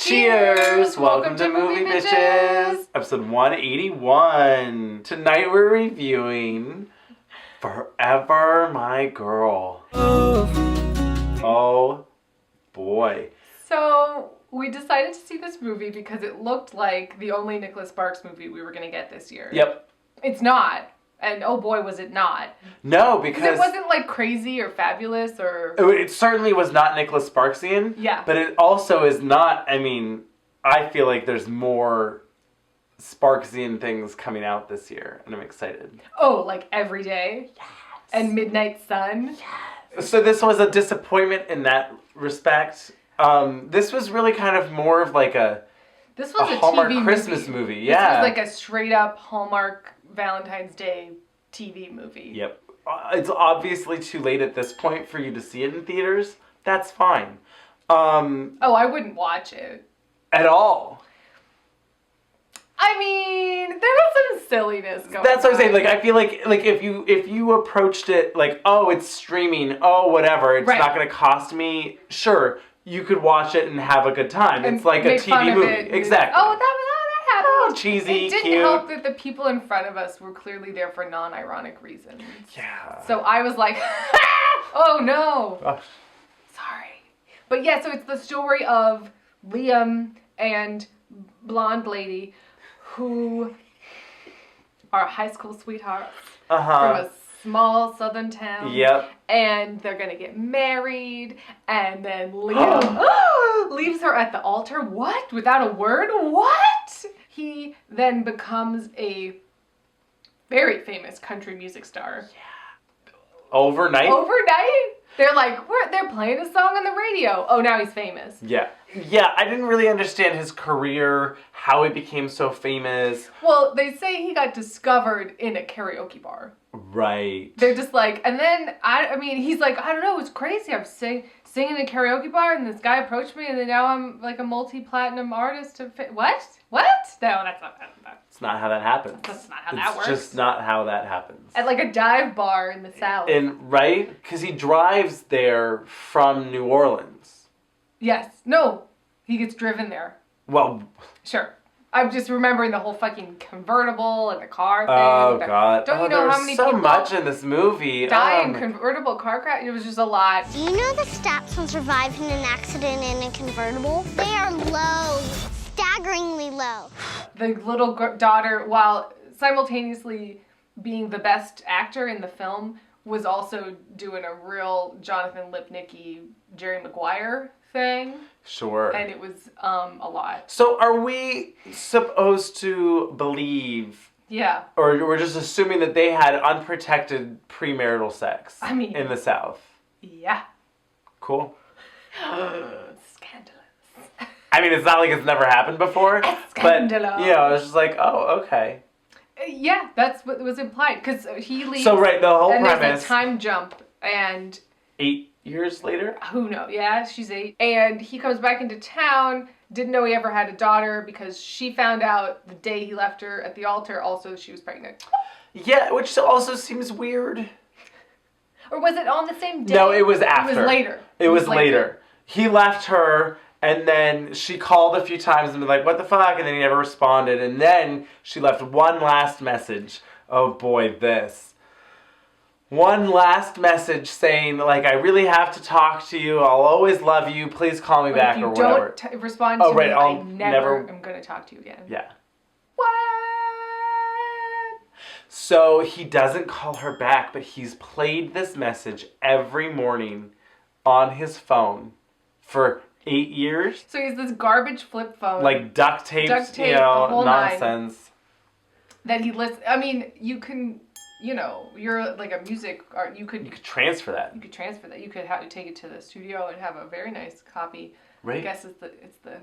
Cheers! Welcome to Movie Bitches! Episode 181. Tonight we're reviewing Forever My Girl. Oh boy. So, we decided to see this movie because it looked like the only Nicholas Sparks movie we were going to get this year. Yep. It's not. And oh boy, was it not. No, because it wasn't like crazy or fabulous or... It certainly was not Nicholas Sparksian. Yeah. But it also is not, I feel like there's more Sparksian things coming out this year, and I'm excited. Oh, like Every Day? Yes. And Midnight Sun? Yes. So this was a disappointment in that respect. This was really kind of more of like a Hallmark TV Christmas movie. Yeah. This was like a straight up Hallmark Valentine's Day TV movie. Yep. It's obviously too late at this point for you to see it in theaters. That's fine. I wouldn't watch it. At all. There was some silliness going on. That's what I'm saying. Like, I feel like if you approached it like, oh, it's streaming, oh, whatever, it's not going to cost me, sure, you could watch it and have a good time. And it's like a TV movie. Exactly. Oh, that happened. Oh, cheesy, It didn't cute. help that the people in front of us were clearly there for non-ironic reasons. Yeah. So I was like, oh no. Oh. Sorry. But yeah, so it's the story of Liam and blonde lady who are high school sweethearts from a small southern town. Yep. And they're gonna get married, and then Liam leaves her at the altar. What? Without a word? What? He then becomes a very famous country music star. Yeah. Overnight? They're like, they're playing a song on the radio. Oh, now he's famous. Yeah. Yeah, I didn't really understand his career, how he became so famous. Well, they say he got discovered in a karaoke bar. Right. They're just like, and then, he's like, I don't know, it's crazy. I was singing in a karaoke bar, and this guy approached me, and then now I'm like a multi-platinum artist. What? No, that's not that. It's not how that happens. That's not how that works. It's just not how that happens. At like a dive bar in the South. Right? Because he drives there from New Orleans. Yes. No. He gets driven there. Well. Sure. I'm just remembering the whole fucking convertible and the car thing. Oh, God. Don't you know how many so people much in this movie. die in convertible car crash? It was just a lot. Do you know the stats on surviving an accident in a convertible? They are low. Staggeringly low. The little daughter, while simultaneously being the best actor in the film, was also doing a real Jonathan Lipnicki, Jerry Maguire thing. Sure. And it was a lot. So are we supposed to believe... Yeah. Or we're just assuming that they had unprotected premarital sex in the South? Yeah. Cool. Scandalous. It's not like it's never happened before. Scandalous. But, it's just like, oh, okay. Yeah, that's what was implied. Because he leaves. So, right, the whole premise. There's a time jump, and 8 years later? Who knows? Yeah, she's 8. And he comes back into town, didn't know he ever had a daughter because she found out the day he left her at the altar, also she was pregnant. Yeah, which also seems weird. Or was it on the same day? No, it was after. It was later. It was later. He left her, and then she called a few times and was like, what the fuck? And then he never responded. And then she left one last message. Oh boy, this. One last message saying, like, I really have to talk to you. I'll always love you. Please call me back or whatever. If you don't respond to me, I never am going to talk to you again. Yeah. What? So he doesn't call her back, but he's played this message every morning on his phone for 8 years. So he has this garbage flip phone. Like duct tape, the whole nonsense. That he lists. You can... you're like a music art. You could transfer that. You could transfer that. You could take it to the studio and have a very nice copy. Right. I guess it's the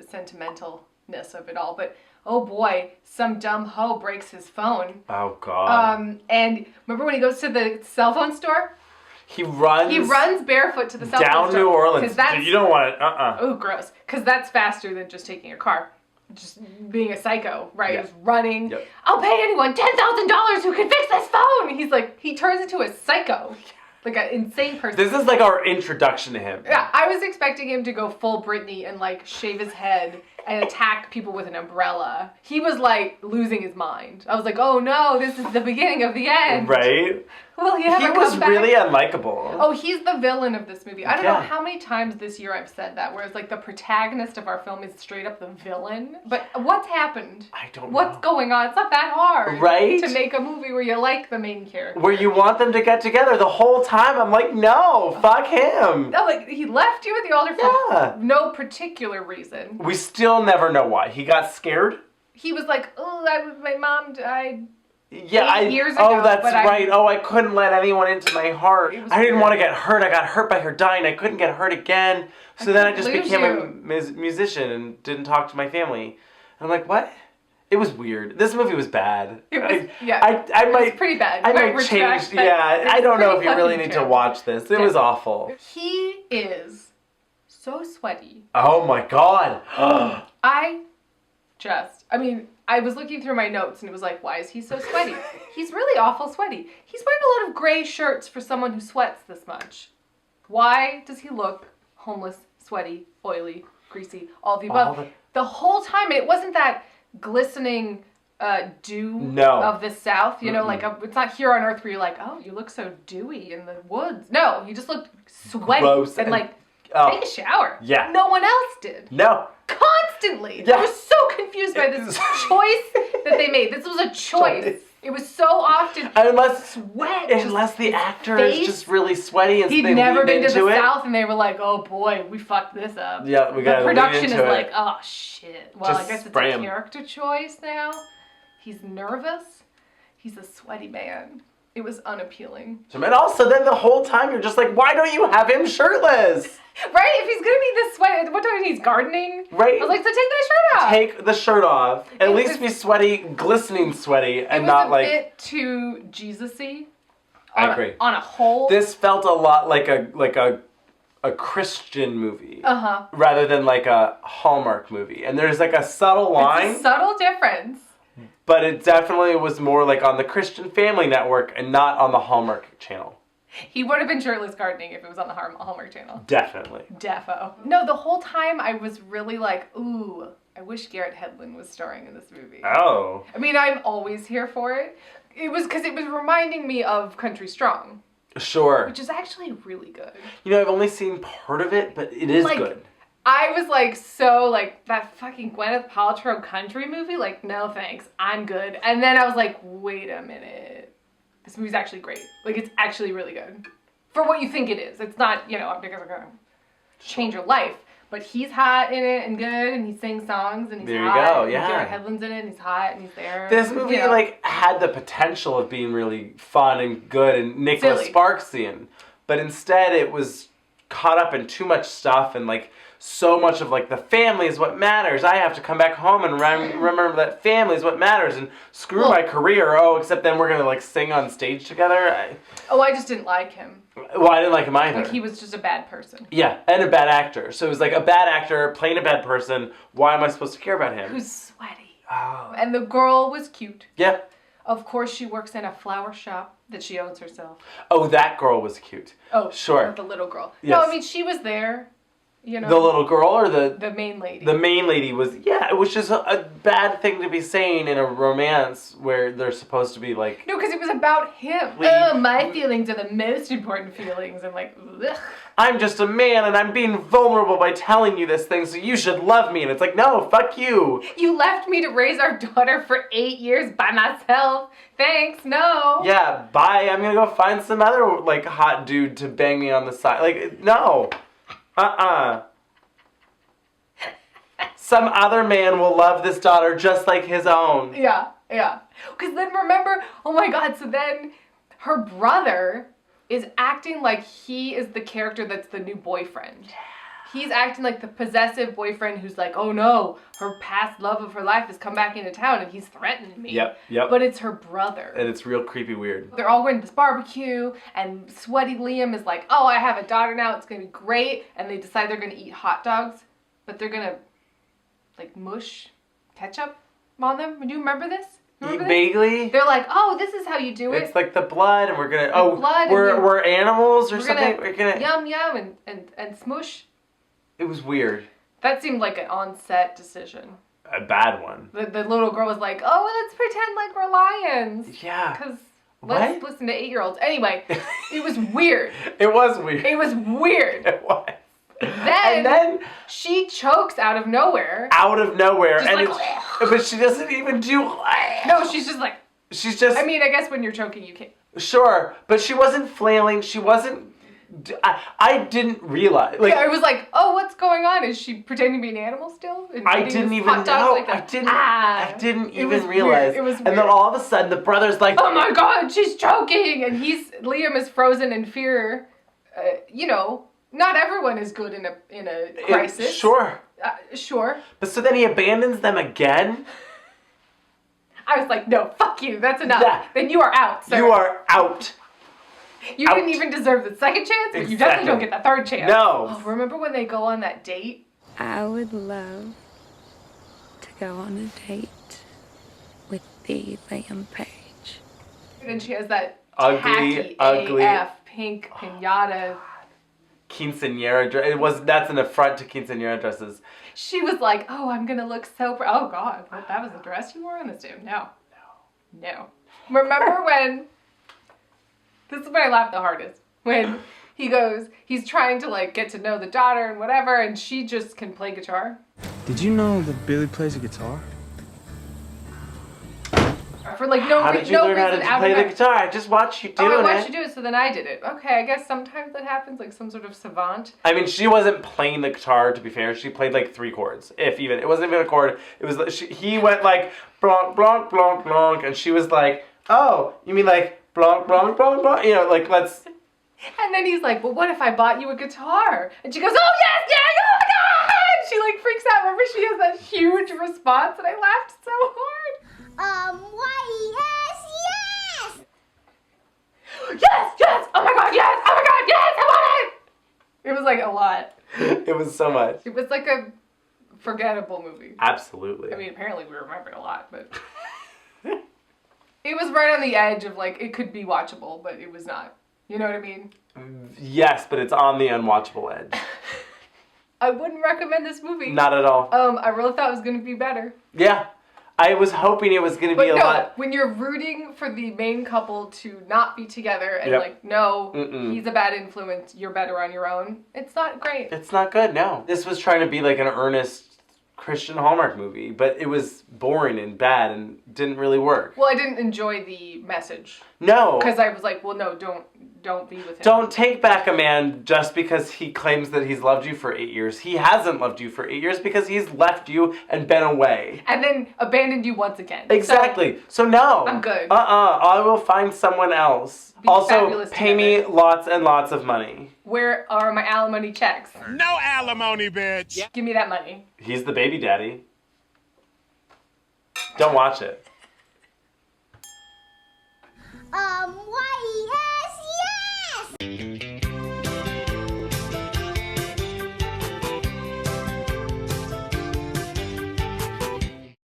sentimentalness of it all. But oh boy, some dumb hoe breaks his phone. Oh God. And remember when he goes to the cell phone store? He runs barefoot to the cell phone store. Down New Orleans. You don't want it. Oh, gross. Because that's faster than just taking a car. Just being a psycho, right? Yeah. Just running. Yep. I'll pay anyone $10,000 who can fix this phone. He's like, he turns into a psycho. Like an insane person. This is like our introduction to him. Yeah, I was expecting him to go full Britney and like shave his head and attack people with an umbrella. He was like losing his mind. I was like, oh no, this is the beginning of the end. Right? Will he ever He come was back? really unlikable. Oh, he's the villain of this movie. I don't know Yeah. how many times this year I've said that, whereas like the protagonist of our film is straight up the villain. But what's happened? I don't know. What's going on? It's not that hard. Right? To make a movie where you like the main character. Where you want them to get together the whole time. I'm like, no, fuck him. No, like he left you at the altar for Yeah. no particular reason. We still never know why. He got scared? He was like, oh, my mom died. Yeah, 8 years ago, oh, that's but right. Oh, I couldn't let anyone into my heart. It was I didn't weird. want to get hurt. I got hurt by her dying. I couldn't get hurt again. So then I just couldn't became lose a musician and didn't talk to my family. And I'm like, what? It was weird. This movie was bad. It was, I it might was pretty bad. I You might retract change. that. Yeah, It I was don't know pretty if you really fucking need to terrible. watch this. It was awful. He is so sweaty. Oh my god. I mean, I was looking through my notes and it was like, why is he so sweaty? He's really awful sweaty. He's wearing a lot of gray shirts for someone who sweats this much. Why does he look homeless, sweaty, oily, greasy, all of the above? The whole time, it wasn't that glistening dew of the South. You know, like it's not here on Earth where you're like, oh, you look so dewy in the woods. No, he just looked sweaty Gross and like, oh. take a shower. Yeah. No one else did. No. Constantly. Yeah. I was so confused by this choice that they made. This was a choice. It was so often Unless sweat. the actor is face. just really sweaty and He'd they never leaned been to into the it. South and they were like, oh boy, we fucked this up. Yeah, we gotta The lean production into is it. like, oh shit. Well, Just I guess it's spray a him. character choice now. He's nervous. He's a sweaty man. It was unappealing. And also, then the whole time you're just like, why don't you have him shirtless? Right? If he's gonna be this sweaty, what time he's gardening? Right? I was like, so take that shirt off. Take the shirt off. At It least was- be sweaty, glistening sweaty, and It was not a like. bit too Jesus-y. I agree. On a whole. This felt a lot like a Christian movie, rather than like a Hallmark movie. And there's like a subtle line, It's a subtle difference. but it definitely was more like on the Christian Family Network and not on the Hallmark channel. He would have been shirtless gardening if it was on the Hallmark Channel. Definitely. Defo. No, the whole time I was really like, ooh, I wish Garrett Hedlund was starring in this movie. Oh. I mean, I'm always here for it. It was because it was reminding me of Country Strong, Sure. which is actually really good. You know, I've only seen part of it, but it is Like, good. I was like, so like that fucking Gwyneth Paltrow country movie, like, no thanks, I'm good. And then I was like, wait a minute. This movie's actually great. Like, it's actually really good. For what you think it is. It's not, you know, I'm gonna change your life. But he's hot in it and good, and he sings songs, and he's There you hot. go, and yeah. Garrett Hedlund's in it, and he's hot, and he's there. This movie, you know. like, had the potential of being really fun and good and Nicholas Silly. Sparksian. But instead, it was caught up in too much stuff and, like, so much of, like, the family is what matters. I have to come back home and remember that family is what matters and screw my career. Oh, except then we're going to, like, sing on stage together. I just didn't like him. Well, I didn't like him either. Like, he was just a bad person. Yeah, and a bad actor. So it was like a bad actor playing a bad person. Why am I supposed to care about him? Who's sweaty. Oh. And the girl was cute. Yeah. Of course, she works in a flower shop that she owns herself. Oh, that girl was cute. Oh, Sure. The little girl. Yes. No, I mean, she was there. You know, The little girl or the main lady. The main lady was, yeah, it was just a bad thing to be saying in a romance where they're supposed to be like... No, because it was about him. Leave. Oh, my feelings are the most important feelings. And like, ugh. I'm just a man and I'm being vulnerable by telling you this thing, so you should love me. And it's like, no, fuck you. You left me to raise our daughter for 8 years by myself. Thanks, no. Yeah, bye. I'm gonna go find some other, like, hot dude to bang me on the side. Like, no. Some other man will love this daughter just like his own. Yeah. Because then remember, oh my God, so then her brother is acting like he is the character that's the new boyfriend. He's acting like the possessive boyfriend who's like, oh no, her past love of her life has come back into town and he's threatening me. Yep. But it's her brother. And it's real creepy weird. They're all going to this barbecue, and sweaty Liam is like, oh, I have a daughter now, it's going to be great. And they decide they're going to eat hot dogs, but they're going to, like, mush ketchup on them. Do you remember this? Remember this? Vaguely. They're like, oh, this is how you do it. It's like the blood, and we're gonna. We're animals or something. We're gonna yum and smush. It was weird. That seemed like an on-set decision. A bad one. The little girl was like, oh, let's pretend like we're lions. Yeah. Because let's listen to 8-year-olds. Anyway, it was weird. It was weird. It was weird. It was. Then she chokes out of nowhere. Out of nowhere. Just and like, but she doesn't even do... No, she's just like... She's just... I mean, I guess when you're choking, you can't... Sure, but she wasn't flailing. She wasn't... I didn't realize. Like, yeah, I was like, oh, what's going on? Is she pretending to be an animal still? I didn't even know. Like I didn't even realize. It was weird. And then all of a sudden, the brother's like, oh my god, she's choking! And Liam is frozen in fear. You know, not everyone is good in a crisis. Sure. Sure. But so then he abandons them again? I was like, no, fuck you, that's enough. Yeah. Then you are out, sir. You are out. You didn't even deserve the second chance, but you definitely don't get the third chance. No. Oh, remember when they go on that date? I would love to go on a date with the Liam Page. And she has that Ugly tacky AF pink pinata. Quinceañera dress. That's an affront to quinceañera dresses. She was like, oh, I'm going to look so... Oh, God. What, that was the dress you wore on this day? No. Remember when... This is when I laughed the hardest. When he goes, he's trying to, like, get to know the daughter and whatever, and she just can play guitar. Did you know that Billy plays a guitar? For, like, no reason. How did you learn how to play the guitar? I just watched you doing it. I watched you do it, so then I did it. Okay, I guess sometimes that happens, like some sort of savant. I mean, she wasn't playing the guitar, to be fair. She played, like, 3 chords, if even. It wasn't even a chord. It was, he went, like, blanc, blanc, blanc, blanc, and she was like, oh, you mean, like, blanc, blanc, blanc, blanc, you know, like, let's... And then he's like, well, what if I bought you a guitar? And she goes, oh, yes, oh, my God! She, like, freaks out. Remember, she has that huge response, and I laughed so hard. Why, yes! Yes! Oh, my God, yes! Oh, my God, yes! I want it! It was, like, a lot. It was so much. It was, like, a forgettable movie. Absolutely. I mean, apparently we remembered a lot, but... It was right on the edge of, like, it could be watchable, but it was not. You know what I mean? Yes, but it's on the unwatchable edge. I wouldn't recommend this movie. Not at all. I really thought it was going to be better. Yeah. I was hoping it was going to be a lot... when you're rooting for the main couple to not be together and Yep. He's a bad influence, you're better on your own, it's not great. It's not good, no. This was trying to be like an earnest Christian Hallmark movie, but it was boring and bad and didn't really work. Well, I didn't enjoy the message. No. Because I was like, well, no, don't be with him. Don't take back a man just because he claims that he's loved you for 8 years. He hasn't loved you for 8 years because he's left you and been away. And then abandoned you once again. Exactly. So no. I'm good. I will find someone else. Be Also, fabulous pay me together. lots and lots of money. Where are my alimony checks? No alimony, bitch. Give me that money. He's the baby daddy. Don't watch it. Why,